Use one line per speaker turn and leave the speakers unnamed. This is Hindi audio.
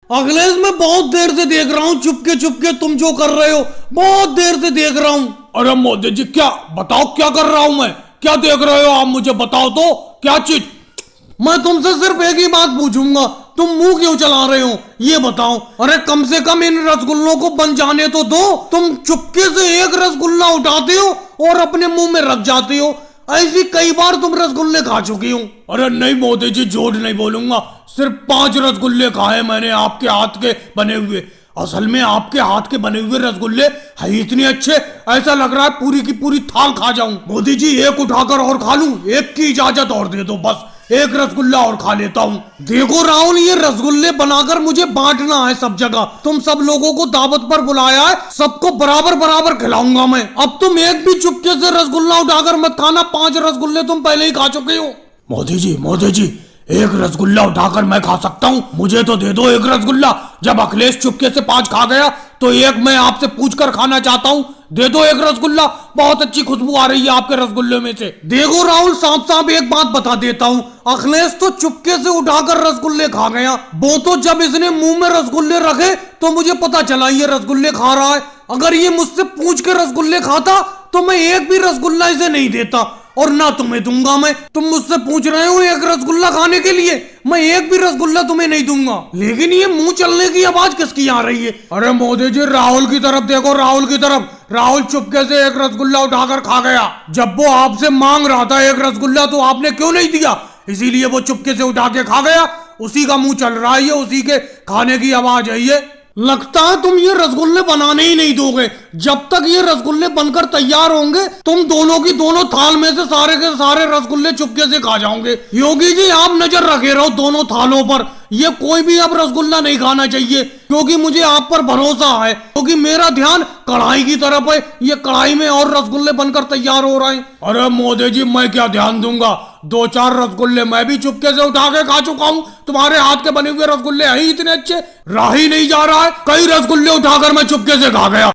अखिलेश मैं बहुत देर से देख रहा हूँ चुपके चुपके तुम जो कर रहे हो, बहुत देर से देख रहा हूँ।
अरे मोदी जी क्या बताओ, क्या कर रहा हूँ मैं? क्या देख रहे हो आप? मुझे बताओ तो क्या चीज।
मैं तुमसे सिर्फ एक ही बात पूछूंगा, तुम मुंह क्यों चला रहे हो ये बताओ। अरे कम से कम इन रसगुल्लों को बन जाने तो दो। तुम चुपके से एक रसगुल्ला उठाते हो और अपने मुंह में रख जाते हो। ऐसी कई बार तुम रसगुल्ले खा चुकी हो।
अरे नहीं मोदी जी, झूठ नहीं बोलूंगा। सिर्फ 5 रसगुल्ले खाए मैंने आपके हाथ के बने हुए। असल में आपके हाथ के बने हुए रसगुल्ले है इतने अच्छे, ऐसा लग रहा है पूरी की पूरी थाल खा जाऊं। मोदी जी एक उठाकर और खा लूं? एक की इजाजत और दे दो, बस एक रसगुल्ला और खा लेता हूँ।
देखो राहुल, ये रसगुल्ले बनाकर मुझे बांटना है सब जगह। तुम सब लोगों को दावत पर बुलाया है, सबको बराबर बराबर खिलाऊंगा मैं। अब तुम एक भी चुपके से रसगुल्ला उठाकर मत खाना, 5 रसगुल्ले तुम पहले ही खा चुके हो।
मोदी जी एक रसगुल्ला उठाकर मैं खा सकता हूँ? मुझे तो दे दो एक रसगुल्ला। जब अखिलेश चुपके से 5 खा गया तो एक मैं आपसे पूछकर खाना चाहता हूँ। दे दो एक रसगुल्ला, बहुत अच्छी खुशबू आ रही है आपके रसगुल्ले में से।
देखो राहुल, साफ साफ एक बात बता देता हूँ, अखिलेश तो चुपके से उठाकर रसगुल्ले खा गया। वो तो जब इसने मुंह में रसगुल्ले रखे तो मुझे पता चला ये रसगुल्ले खा रहा है। अगर ये मुझसे पूछ के रसगुल्ले खाता तो मैं एक भी रसगुल्ला इसे नहीं देता, और ना तुम्हें दूंगा मैं। तुम मुझसे पूछ रहे हो एक रसगुल्ला खाने के लिए, मैं एक भी रसगुल्ला तुम्हें नहीं दूंगा। लेकिन ये मुंह चलने की आवाज किसकी आ रही है?
अरे मोदी जी राहुल की तरफ देखो, राहुल की तरफ। राहुल चुपके से एक रसगुल्ला उठाकर खा गया। जब वो आपसे मांग रहा था एक रसगुल्ला तो आपने क्यों नहीं दिया? इसीलिए वो चुपके से उठा के खा गया। उसी का मुंह चल रहा है ये, उसी के खाने की आवाज है ये।
लगता है तुम ये रसगुल्ले बनाने ही नहीं दोगे। जब तक ये रसगुल्ले बनकर तैयार होंगे तुम दोनों की दोनों थाल में से सारे के सारे रसगुल्ले चुपके से खा जाओगे। योगी जी आप नजर रखे रहो दोनों थालों पर, ये कोई भी अब रसगुल्ला नहीं खाना चाहिए, क्योंकि मुझे आप पर भरोसा है। क्योंकि मेरा ध्यान कढ़ाई की तरफ है, ये कढ़ाई में और रसगुल्ले बनकर तैयार हो रहे हैं।
अरे मोदी जी मैं क्या ध्यान दूंगा, 2-4 रसगुल्ले मैं भी चुपके से उठा के खा चुका हूँ। तुम्हारे हाथ के बने हुए रसगुल्ले हैं इतने अच्छे, रहा ही नहीं जा रहा है। कई रसगुल्ले उठाकर मैं चुपके से खा गया।